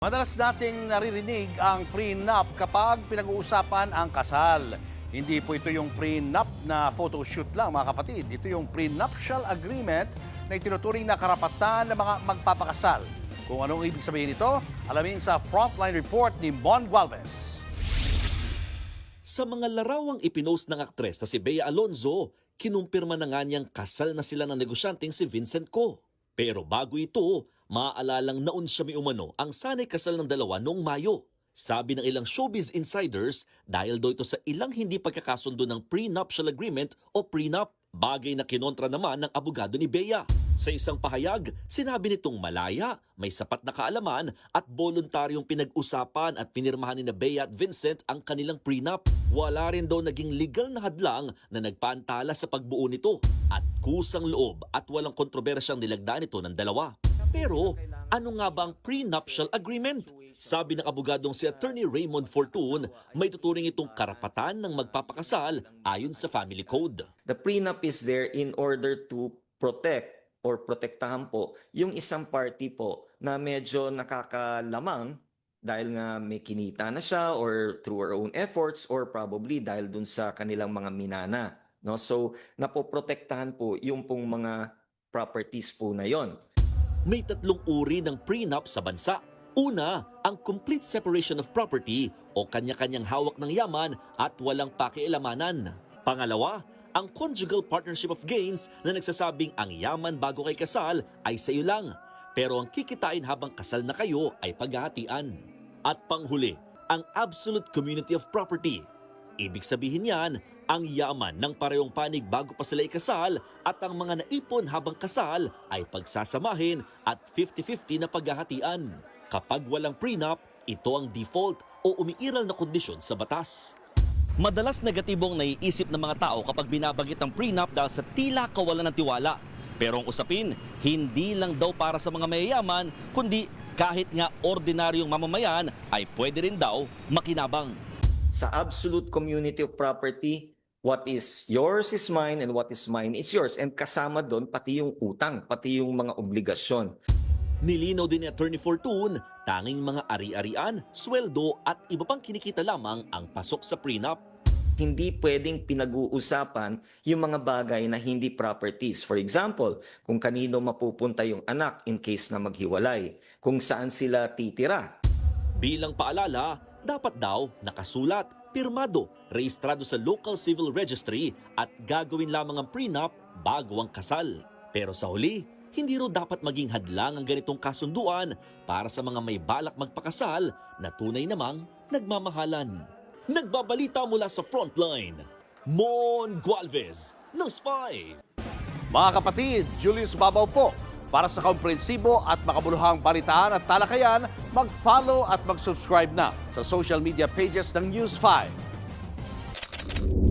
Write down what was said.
Madalas nating naririnig ang prenup kapag pinag-uusapan ang kasal. Hindi po ito yung prenup na photoshoot lang, mga kapatid. Ito yung prenuptial agreement na itinuturing na karapatan ng mga magpapakasal. Kung anong ibig sabihin nito, alamin sa Frontline Report ni Mon Gualvez. Sa mga larawang ipinost ng aktres na si Bea Alonzo, kinumpirma na nga niyang kasal na sila ng negosyanteng si Vincent Co. Pero bago ito, maaalalang naun siya may umano ang sanay kasal ng dalawa noong Mayo. Sabi ng ilang showbiz insiders, dahil daw ito sa ilang hindi pagkakasundo ng prenuptial agreement o prenup, bagay na kinontra naman ng abogado ni Bea. Sa isang pahayag, sinabi nitong malaya, may sapat na kaalaman at voluntaryong pinag-usapan at pinirmahan ni Bea at Vincent ang kanilang prenup. Wala rin daw naging legal na hadlang na nagpaantala sa pagbuo nito at kusang loob at walang kontrobersyang nilagdaan ito ng dalawa. Pero ano nga ba ang prenuptial agreement? Sabi ng abogadong si Attorney Raymond Fortun, may tuturing itong karapatan ng magpapakasal ayon sa family code. The prenup is there in order to protect or protektahan po yung isang party po na medyo nakakalamang dahil nga may kinita na siya or through her own efforts or probably dahil dun sa kanilang mga minana. No? So napoprotektahan po yung pong mga properties po na yon. May tatlong uri ng prenup sa bansa. Una, ang complete separation of property o kanya-kanyang hawak ng yaman at walang pakialamanan. Pangalawa, ang conjugal partnership of gains na nagsasabing ang yaman bago kay kasal ay sa iyo lang, pero ang kikitain habang kasal na kayo ay paghahatian. At panghuli, ang absolute community of property. Ibig sabihin yan, ang yaman ng parehong panig bago pa sila ikasal at ang mga naipon habang kasal ay pagsasamahin at 50-50 na paghahatian. Kapag walang prenup, ito ang default o umiiral na kondisyon sa batas. Madalas negatibong naiisip ng mga tao kapag binabagit ang prenup dahil sa tila kawalan ng tiwala. Pero ang usapin, hindi lang daw para sa mga mayayaman, kundi kahit nga ordinaryong mamamayan ay pwede rin daw makinabang. Sa absolute community of property, what is yours is mine and what is mine is yours. And kasama doon pati yung utang, pati yung mga obligasyon. Nilinaw din ni Attorney Fortun, tanging mga ari-arian, sweldo at iba pang kinikita lamang ang pasok sa prenup. Hindi pwedeng pinag-uusapan yung mga bagay na hindi properties. For example, kung kanino mapupunta yung anak in case na maghiwalay, kung saan sila titira. Bilang paalala, dapat daw nakasulat, pirmado, rehistrado sa local civil registry at gagawin lamang ang prenup bago ang kasal. Pero sa huli, hindi ro dapat maging hadlang ang ganitong kasunduan para sa mga may balak magpakasal na tunay namang nagmamahalan. Nagbabalita mula sa Frontline, Mon Gualvez, News 5. Mga kapatid, Julius Babaw po. Para sa komprehensibo at makabuluhang balitaan at talakayan, mag-follow at mag-subscribe na sa social media pages ng News 5.